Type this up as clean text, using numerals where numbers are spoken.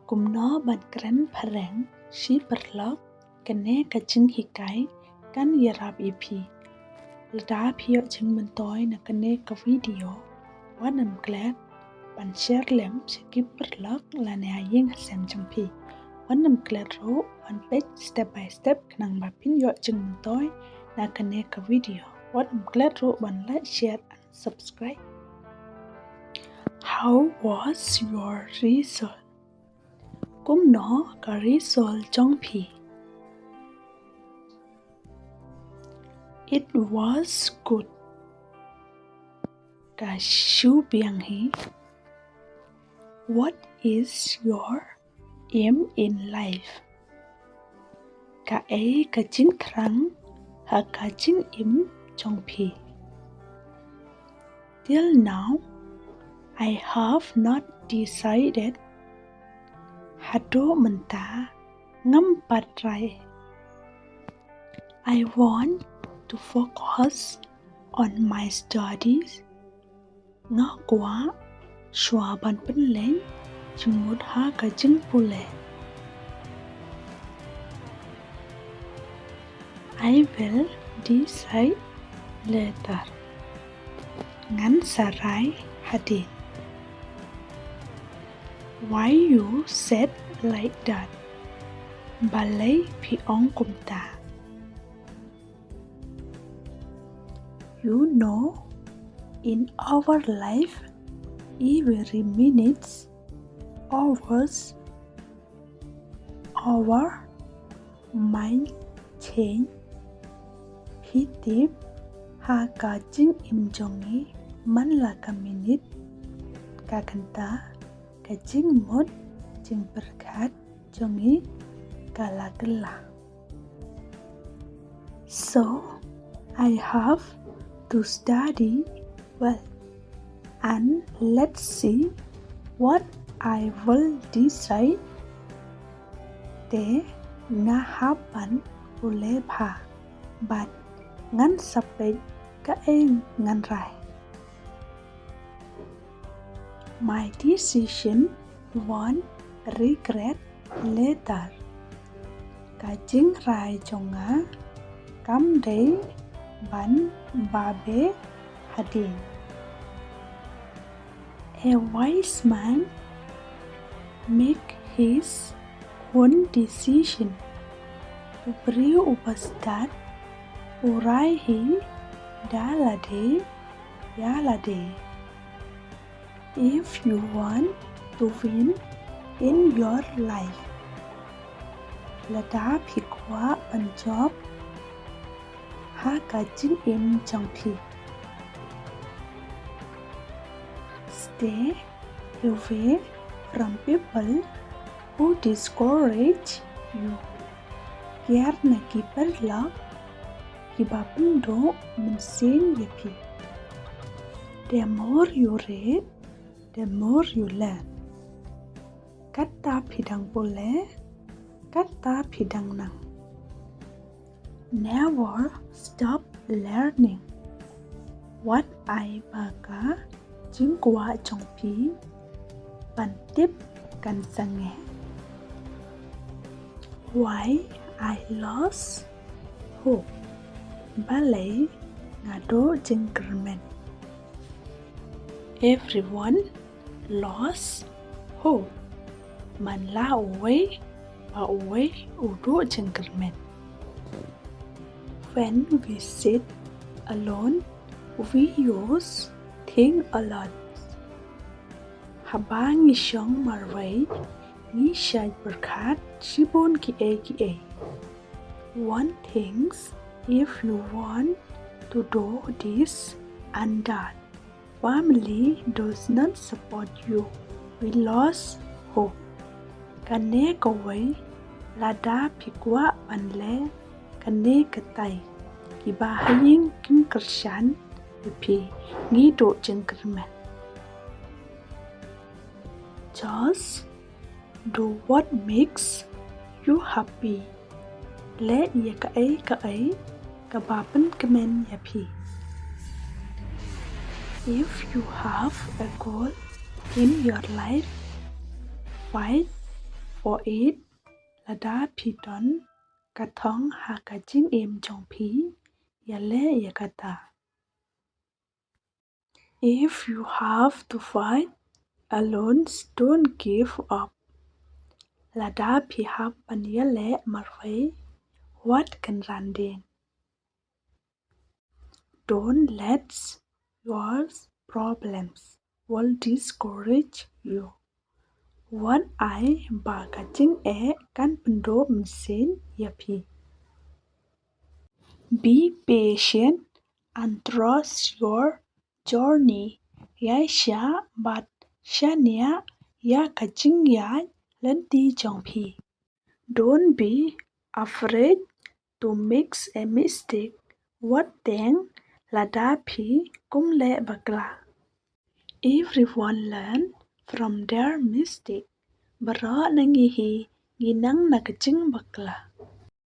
KUMNO ban KREN PHARENG SHIPARALok KANE ka JINGHIKAI kan iarap EP. Lada pio jing mentoy na kane ka video wanam glad ban share lem SHIPARALok la ne aying hasem jampi. Wanam glad ro one page step by step kanang bapin yo jing mentoy na kane ka video. Wanam glad ro ban like, share and subscribe. How was your result? KUMNO ka result trong pi. It was good. Ka shu biang hi. What is your aim in life? Ka ấy ka jing krang ha ka jing im trong pi. Till now, I have not decided. Hado menta ngam patrai. I want to focus on my studies. Nga kwa shwa ban pen len chimut ha ka jing pule. I will decide later. Ngan sarai hadin. Why you said like that? Balay pi ong kumta. You know, in our life, every minutes, hours, our mind change. Hitip ha ka jing im jongi man la ka minute ka kanta. Kajing mot jing berkat jongi kala gela. So I have to study well, and let's see what I will decide. Te na hapan ule pha, but ngan sapet ka eng ngan rai. My decision won't regret later. Ka jing rai chonga kam day ban babe hadin. A wise man make his own decision. Ubri upastat urai hi dalade yalade. If you want to win in your life, lada phikwa ban job ha ka jing im trong pi. Stay away from people who discourage you. Kiar na kiparlok kibapan do mensin yepi. The more you read, the more you learn. Kata pidang boleh, kata pidang nang. Never stop learning. What I baga jing kwa trong pi ban tip kan sange. Why I lost hope. Balay ngado jing kermen. Everyone lost hope. Man la away, pa away udo jengkermen. When we sit alone, we use think a lot. Haba ngishong marway, ngishay berkat sibon ki. One things, if you want to do this and that, family does not support you. We lost hope. Kane kawai lada pikwa panle kane katai. Kibahaying kim kershan ipi ngido jengkermen. Just do what makes you happy. Le ya ka ay kabapan kemen yapi. If you have a goal in your life, fight for it, lada pidon, katong hakajing jongpi, yale yakata. If you have to fight alone, don't give up. Lada pihap panyale marway, what can randin? Don't let your problems will discourage you. What I bagajing kan pendo mesin yapi. Be patient and trust your journey. Yai sha but shania ya kajing ya lenti jongpi. Don't be afraid to make a mistake. What then ladapi kumle bagla. Everyone learn from their mistake. Bara nangihi ginang nakajing bagla.